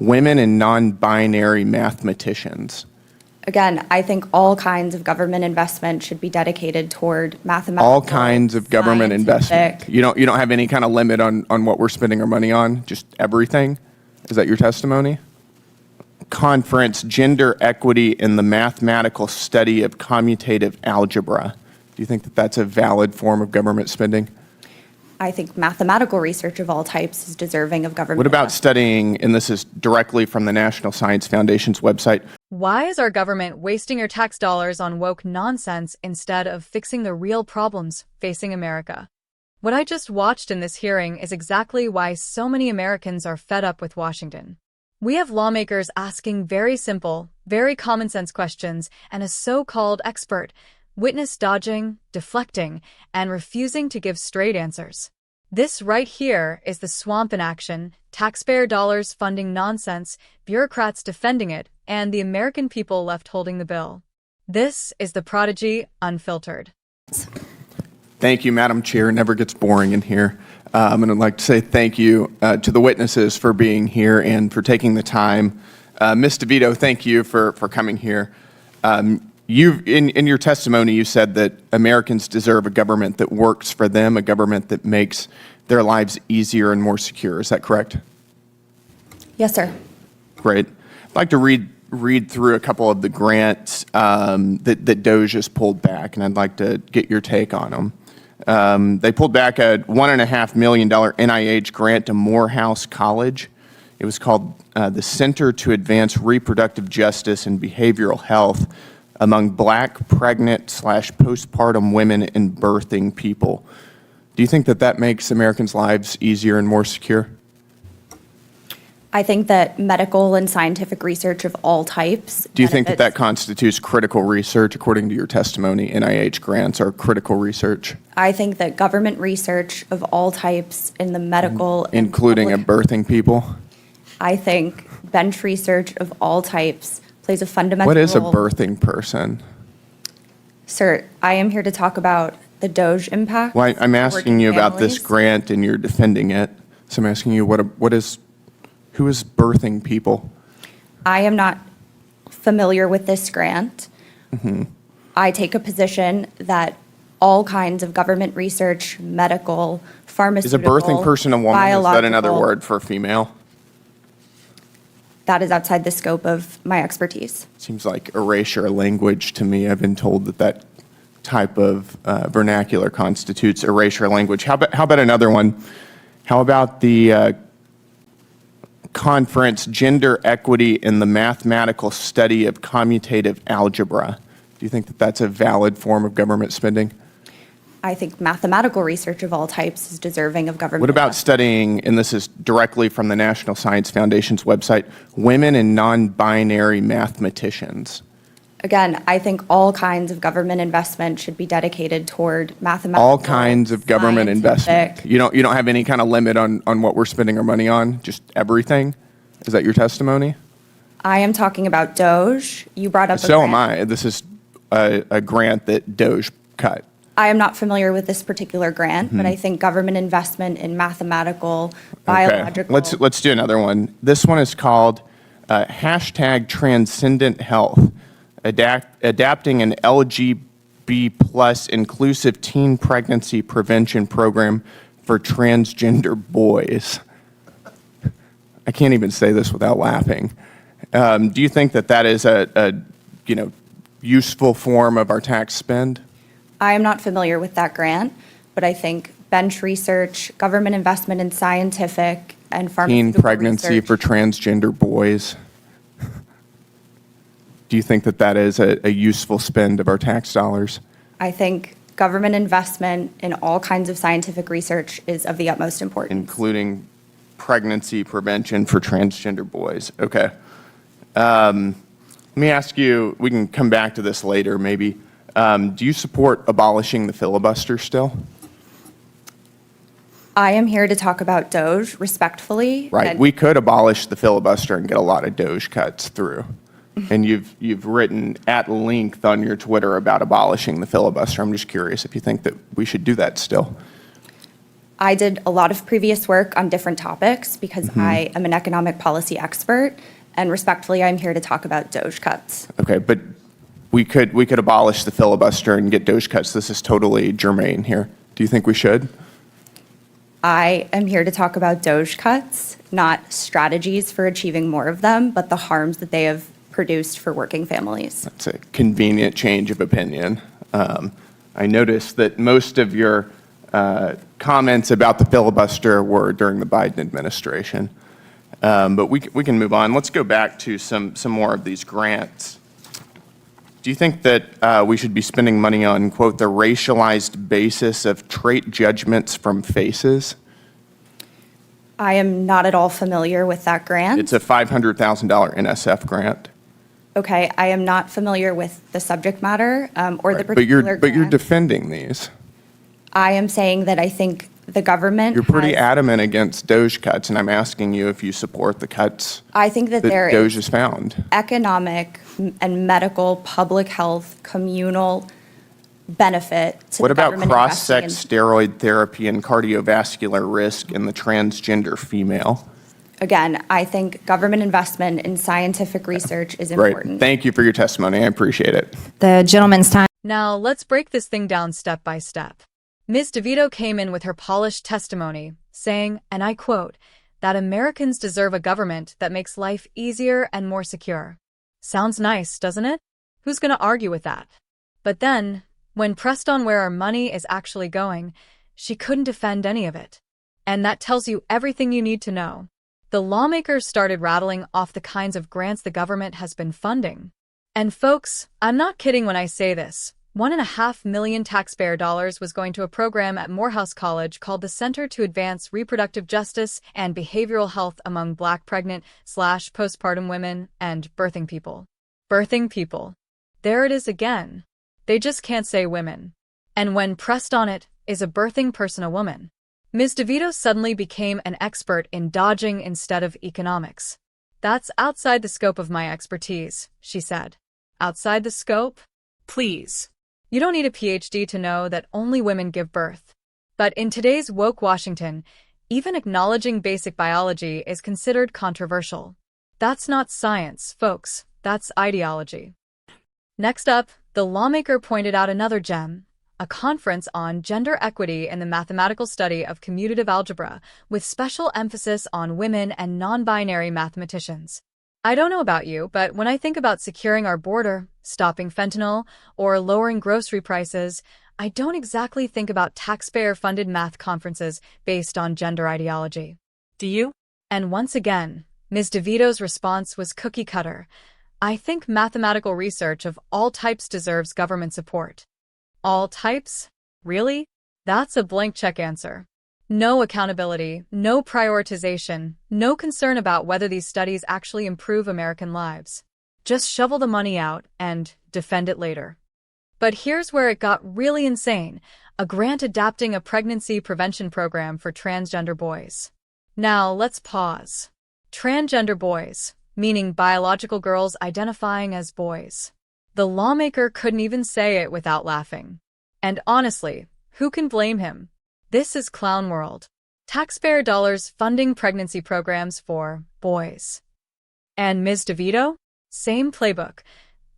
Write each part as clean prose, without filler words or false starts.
women and non-binary mathematicians. Again, I think all kinds of government investment should be dedicated toward mathematical. All kinds of government investment. scientific. You don't have any kind of limit on what we're spending our money on, just everything? Is that your testimony? Conference, Gender Equity in the Mathematical Study of Commutative Algebra. Do you think that that's a valid form of government spending? I think mathematical research of all types is deserving of government What about investment. studying, and this is directly from the National Science Foundation's website, Why is our government wasting your tax dollars on woke nonsense instead of fixing the real problems facing America? What I just watched in this hearing is exactly why so many Americans are fed up with Washington. We have lawmakers asking very simple, very common sense questions, and a so-called expert witness dodging, deflecting, and refusing to give straight answers. This right here is the swamp in action, taxpayer dollars funding nonsense, bureaucrats defending it, and the American people left holding the bill. This is the Prodigy Unfiltered. Thank you, Madam Chair. It never gets boring in here. And I'd like to say thank you to the witnesses for being here and for taking the time. Ms. Devito, thank you for coming here. In your testimony, you said that Americans deserve a government that works for them, a government that makes their lives easier and more secure. Is that correct? Yes, sir. Great. I'd like to read through a couple of the grants that DOGE has pulled back, and I'd like to get your take on them. They pulled back a $1.5 million NIH grant to Morehouse College. It was called the Center to Advance Reproductive Justice and Behavioral Health among Black, pregnant/postpartum women and birthing people. Do you think that that makes Americans' lives easier and more secure? I think that medical and scientific research of all types. Do you think that that constitutes critical research? According to your testimony, NIH grants are critical research. I think that government research of all types in the medical. Including a birthing people? I think bench research of all types plays a fundamental role. What is a birthing person? Sir, I am here to talk about the DOGE impact. Well, I'm asking you about this families. grant and you're defending it. So I'm asking you, who is birthing people? I am not familiar with this grant. I take a position that all kinds of government research, medical, Is a pharmaceutical, birthing person a woman? Is that another biological, word for female? That is outside the scope of my expertise. Seems like erasure language to me. I've been told that type of vernacular constitutes erasure language. How about another one? How about the conference, Gender Equity in the Mathematical Study of Commutative Algebra? Do you think that that's a valid form of government spending? I think mathematical research of all types is deserving of government What about investment. studying, and this is directly from the National Science Foundation's website, women and non-binary mathematicians? Again, I think all kinds of government investment should be dedicated toward mathematical. All kinds of government investment. scientific. You don't have any kind of limit on what we're spending our money on, just everything? Is that your testimony? I am talking about DOGE. You brought up a So am grant. I. This is a grant that DOGE cut. I am not familiar with this particular grant, but I think government investment in mathematical, biological. Okay. Let's do another one. This one is called hashtag Transcendent Health, adapting an LGB plus inclusive teen pregnancy prevention program for transgender boys. I can't even say this without laughing. Do you think that that is a useful form of our tax spend? I am not familiar with that grant, but I think bench research, government investment in scientific and pharmaceutical Teen pregnancy research. for transgender boys. Do you think that that is a useful spend of our tax dollars? I think government investment in all kinds of scientific research is of the utmost importance. Including pregnancy prevention for transgender boys. Okay. Let me ask you, we can come back to this later maybe. Do you support abolishing the filibuster still? I am here to talk about DOGE respectfully. Right. and We could abolish the filibuster and get a lot of DOGE cuts through. And you've written at length on your Twitter about abolishing the filibuster. I'm just curious if you think that we should do that still. I did a lot of previous work on different topics because I am an economic policy expert, and respectfully, I'm here to talk about DOGE cuts. Okay, but we could abolish the filibuster and get DOGE cuts. This is totally germane here. Do you think we should? I am here to talk about DOGE cuts, not strategies for achieving more of them, but the harms that they have produced for working families. That's a convenient change of opinion. I noticed that most of your comments about the filibuster were during the Biden administration. But we can move on. Let's go back to some more of these grants. Do you think that we should be spending money on, quote, the racialized basis of trait judgments from faces? I am not at all familiar with that grant. It's a $500,000 NSF grant. Okay, I am not familiar with the subject matter or the Right, particular but you're grant. defending these. I am saying that I think the government You're pretty has- adamant against DOGE cuts, and I'm asking you if you support the cuts I think that that there DOGE is has found. economic and medical, public health, communal benefit to What the about government cross-sex investing steroid therapy and cardiovascular risk in the transgender female? Again, I think government investment in scientific research is Great. important. Thank you for your testimony. I appreciate it. The gentleman's time. Now, let's break this thing down step by step. Ms. Devito came in with her polished testimony, saying, and I quote, that Americans deserve a government that makes life easier and more secure. Sounds nice, doesn't it? Who's going to argue with that? But then, when pressed on where our money is actually going, she couldn't defend any of it. And that tells you everything you need to know. The lawmakers started rattling off the kinds of grants the government has been funding. And folks, I'm not kidding when I say this. $1.5 million taxpayer dollars was going to a program at Morehouse College called the Center to Advance Reproductive Justice and Behavioral Health among Black pregnant/postpartum women and birthing people. Birthing people. There it is again. They just can't say women. And when pressed on it, is a birthing person a woman? Ms. Devito suddenly became an expert in dodging instead of economics. That's outside the scope of my expertise, she said. Outside the scope? Please. You don't need a PhD to know that only women give birth. But in today's woke Washington, even acknowledging basic biology is considered controversial. That's not science, folks. That's ideology. Next up, the lawmaker pointed out another gem, a conference on gender equity in the mathematical study of commutative algebra, with special emphasis on women and non-binary mathematicians. I don't know about you, but when I think about securing our border, stopping fentanyl, or lowering grocery prices, I don't exactly think about taxpayer-funded math conferences based on gender ideology. Do you? And once again, Ms. Devito's response was cookie-cutter. I think mathematical research of all types deserves government support. All types? Really? That's a blank check answer. No accountability, no prioritization, no concern about whether these studies actually improve American lives. Just shovel the money out and defend it later. But here's where it got really insane, a grant adapting a pregnancy prevention program for transgender boys. Now, let's pause. Transgender boys, meaning biological girls identifying as boys. The lawmaker couldn't even say it without laughing. And honestly, who can blame him? This is clown world. Taxpayer dollars funding pregnancy programs for boys. And Ms. Devito? Same playbook.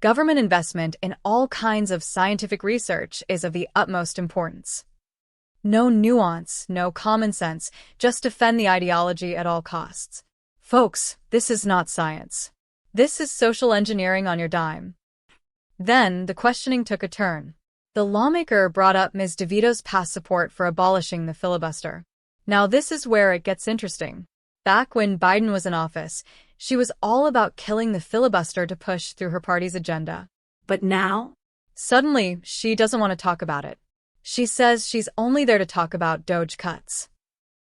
Government investment in all kinds of scientific research is of the utmost importance. No nuance, no common sense, just defend the ideology at all costs. Folks, this is not science. This is social engineering on your dime. Then the questioning took a turn. The lawmaker brought up Ms. Devito's past support for abolishing the filibuster. Now this is where it gets interesting. Back when Biden was in office, she was all about killing the filibuster to push through her party's agenda. But now? Suddenly, she doesn't want to talk about it. She says she's only there to talk about DOGE cuts.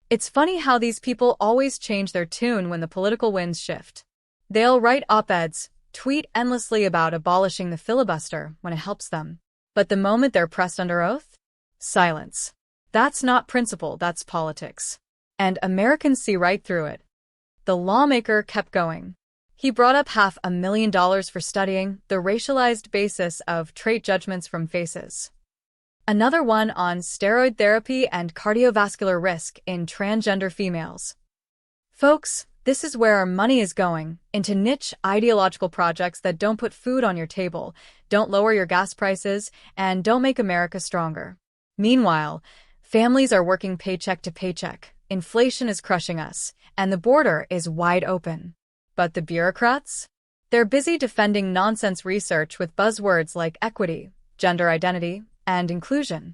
It's funny how these people always change their tune when the political winds shift. They'll write op-eds, tweet endlessly about abolishing the filibuster when it helps them. But the moment they're pressed under oath? Silence. That's not principle, that's politics. And Americans see right through it. The lawmaker kept going. He brought up $500,000 for studying the racialized basis of trait judgments from faces. Another one on steroid therapy and cardiovascular risk in transgender females. Folks, this is where our money is going, into niche ideological projects that don't put food on your table, don't lower your gas prices, and don't make America stronger. Meanwhile, families are working paycheck to paycheck, inflation is crushing us, and the border is wide open. But the bureaucrats? They're busy defending nonsense research with buzzwords like equity, gender identity, and inclusion.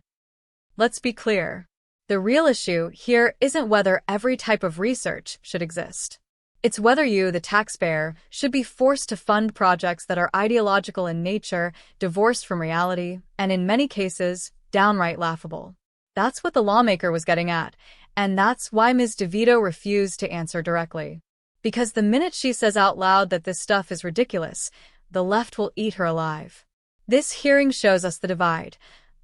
Let's be clear. The real issue here isn't whether every type of research should exist. It's whether you, the taxpayer, should be forced to fund projects that are ideological in nature, divorced from reality, and in many cases, downright laughable. That's what the lawmaker was getting at, and that's why Ms. Devito refused to answer directly. Because the minute she says out loud that this stuff is ridiculous, the left will eat her alive. This hearing shows us the divide.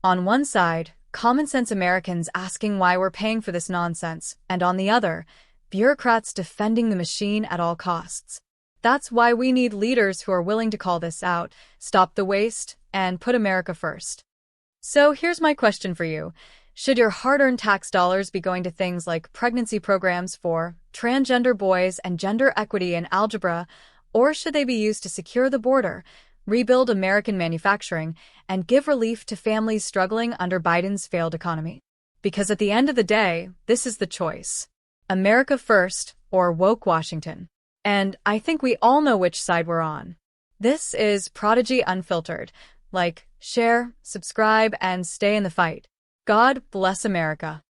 On one side, common-sense Americans asking why we're paying for this nonsense, and on the other, bureaucrats defending the machine at all costs. That's why we need leaders who are willing to call this out, stop the waste, and put America first. So here's my question for you. Should your hard-earned tax dollars be going to things like pregnancy programs for transgender boys and gender equity in algebra, or should they be used to secure the border, rebuild American manufacturing, and give relief to families struggling under Biden's failed economy? Because at the end of the day, this is the choice. America first or woke Washington. And I think we all know which side we're on. This is Prodigy Unfiltered. Like, share, subscribe, and stay in the fight. God bless America.